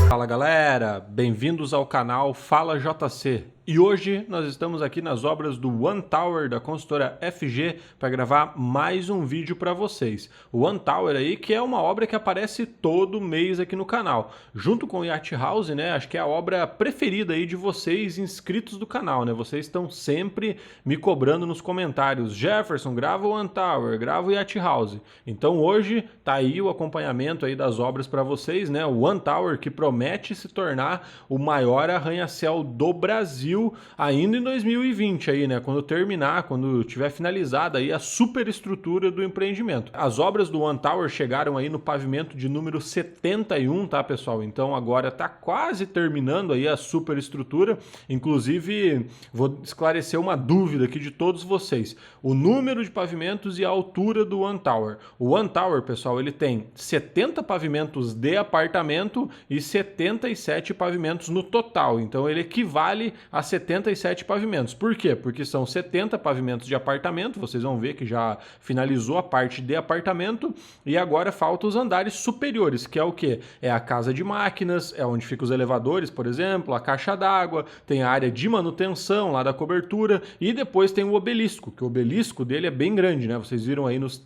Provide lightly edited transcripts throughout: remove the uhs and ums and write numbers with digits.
Fala galera, bem-vindos ao canal Fala JC. E hoje nós estamos aqui nas obras do One Tower da construtora FG para gravar mais um vídeo para vocês. O One Tower aí que é uma obra que aparece todo mês aqui no canal, junto com o Yacht House, né? Acho que é a obra preferida aí de vocês inscritos do canal, né? Vocês estão sempre me cobrando nos comentários: Jefferson, grava o One Tower, grava o Yacht House. Então hoje tá aí o acompanhamento aí das obras para vocês, né? O One Tower que promete se tornar o maior arranha-céu do Brasil ainda em 2020 aí, né? Quando terminar, quando tiver finalizada aí a superestrutura do empreendimento. As obras do One Tower chegaram aí no pavimento de número 71, tá, pessoal? Então agora tá quase terminando aí a superestrutura. Inclusive, vou esclarecer uma dúvida aqui de todos vocês: o número de pavimentos e a altura do One Tower. O One Tower, pessoal, ele tem 70 pavimentos de apartamento e 77 pavimentos no total. Então ele equivale a 77 pavimentos. Por quê? Porque são 70 pavimentos de apartamento, vocês vão ver que já finalizou a parte de apartamento e agora falta os andares superiores, que é o quê? É a casa de máquinas, é onde ficam os elevadores, por exemplo, a caixa d'água, tem a área de manutenção lá da cobertura e depois tem o obelisco, que o obelisco dele é bem grande, né? Vocês viram aí nos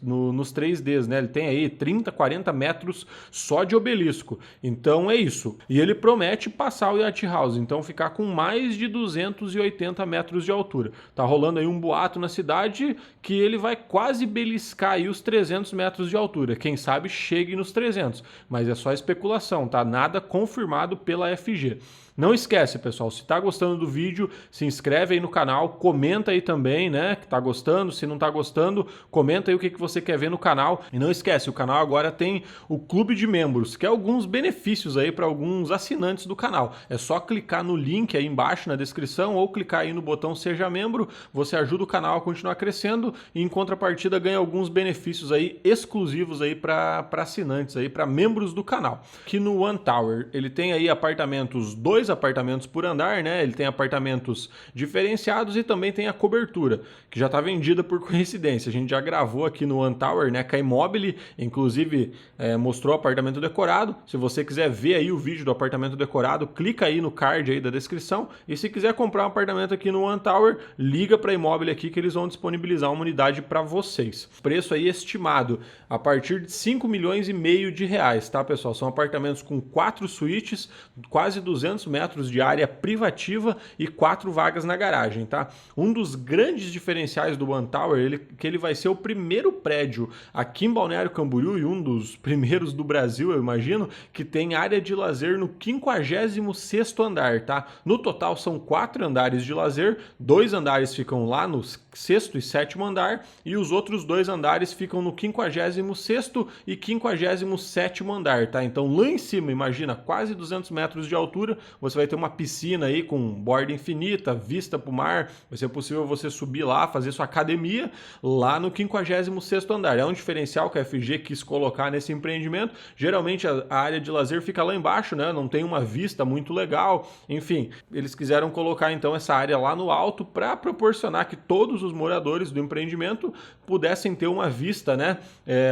3Ds, né? Ele tem aí 30, 40 metros só de obelisco. Então é isso. E ele promete passar o Yacht House, então ficar com mais de 280 metros de altura. Tá rolando aí um boato na cidade que ele vai quase beliscar aí os 300 metros de altura. Quem sabe chegue nos 300, mas é só especulação, tá? Nada confirmado pela FG. Não esquece, pessoal, se tá gostando do vídeo, se inscreve aí no canal, comenta aí também, né, que tá gostando. Se não tá gostando, comenta aí o que você quer ver no canal. E não esquece, o canal agora tem o clube de membros, que é alguns benefícios aí para alguns assinantes do canal. É só clicar no link aí embaixo na descrição ou clicar aí no botão Seja Membro. Você ajuda o canal a continuar crescendo e em contrapartida ganha alguns benefícios aí exclusivos aí para assinantes aí, para membros do canal. Aqui no One Tower, ele tem aí apartamentos, dois apartamentos por andar, né? Ele tem apartamentos diferenciados e também tem a cobertura, que já está vendida por coincidência. A gente já gravou aqui no One Tower, né, com a Imobille, inclusive mostrou o apartamento decorado. Se você quiser ver aí o vídeo do apartamento decorado, clica aí no card aí da descrição. E se quiser comprar um apartamento aqui no One Tower, liga para a Imobille aqui que eles vão disponibilizar uma unidade para vocês. Preço aí estimado a partir de 5 milhões e meio de reais, tá, pessoal? São apartamentos com 4 suítes, quase 200 metros de área privativa e 4 vagas na garagem, tá? Um dos grandes diferenciais do One Tower que ele vai ser o primeiro prédio aqui em Balneário Camboriú e um dos primeiros do Brasil, eu imagino, que tem área de lazer no 56º andar, tá? No total são 4 andares de lazer, 2 andares ficam lá no 6º e 7º andar e os outros 2 andares ficam no 56º e 57º andar, tá? Então lá em cima, imagina, quase 200 metros de altura, você vai ter uma piscina aí com borda infinita, vista para o mar. Vai ser possível você subir lá, fazer sua academia lá no 56º andar. É um diferencial que a FG quis colocar nesse empreendimento. Geralmente a área de lazer fica lá embaixo, né? Não tem uma vista muito legal. Enfim, eles quiseram colocar então essa área lá no alto para proporcionar que todos os moradores do empreendimento pudessem ter uma vista, né,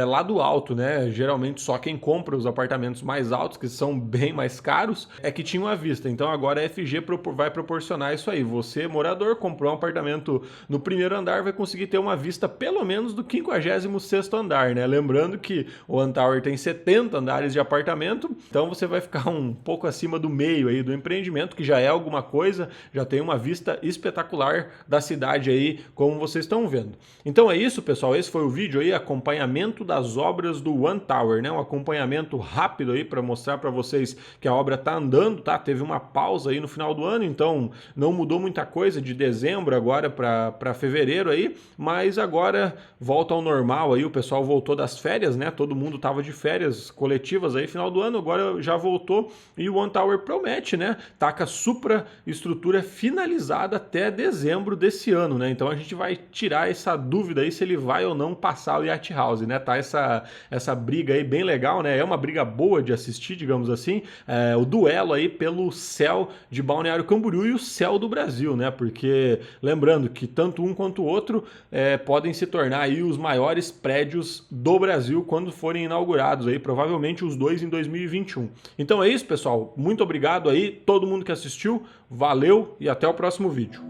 lá do alto, né? Geralmente só quem compra os apartamentos mais altos, que são bem mais caros, é que tinha uma vista. Então agora a FG vai proporcionar isso aí. Você, morador, comprou um apartamento no primeiro andar, vai conseguir ter uma vista pelo menos do 56º andar, né? Lembrando que o One Tower tem 70 andares de apartamento, então você vai ficar um pouco acima do meio aí do empreendimento, que já é alguma coisa. já tem uma vista espetacular da cidade aí, como vocês estão vendo. Então é isso, pessoal, esse foi o vídeo aí, acompanhamento das obras do One Tower, né? Um acompanhamento rápido aí para mostrar para vocês que a obra tá andando, tá? Teve uma pausa aí no final do ano, então não mudou muita coisa de dezembro agora para fevereiro aí, mas agora volta ao normal aí, o pessoal voltou das férias, né? Todo mundo tava de férias coletivas aí final do ano, agora já voltou e o One Tower promete, né? Tá com a supraestrutura finalizada até dezembro desse ano, né? Então a gente vai tirar essa dúvida aí se ele vai ou não passar o Yacht House, né? Tá essa briga aí bem legal, né? É uma briga boa de assistir, digamos assim, o duelo aí pelo céu de Balneário Camboriú e o céu do Brasil, né? Porque lembrando que tanto um quanto o outro podem se tornar aí os maiores prédios do Brasil quando forem inaugurados aí, provavelmente os dois em 2021. Então é isso, pessoal. Muito obrigado aí, todo mundo que assistiu. Valeu e até o próximo vídeo.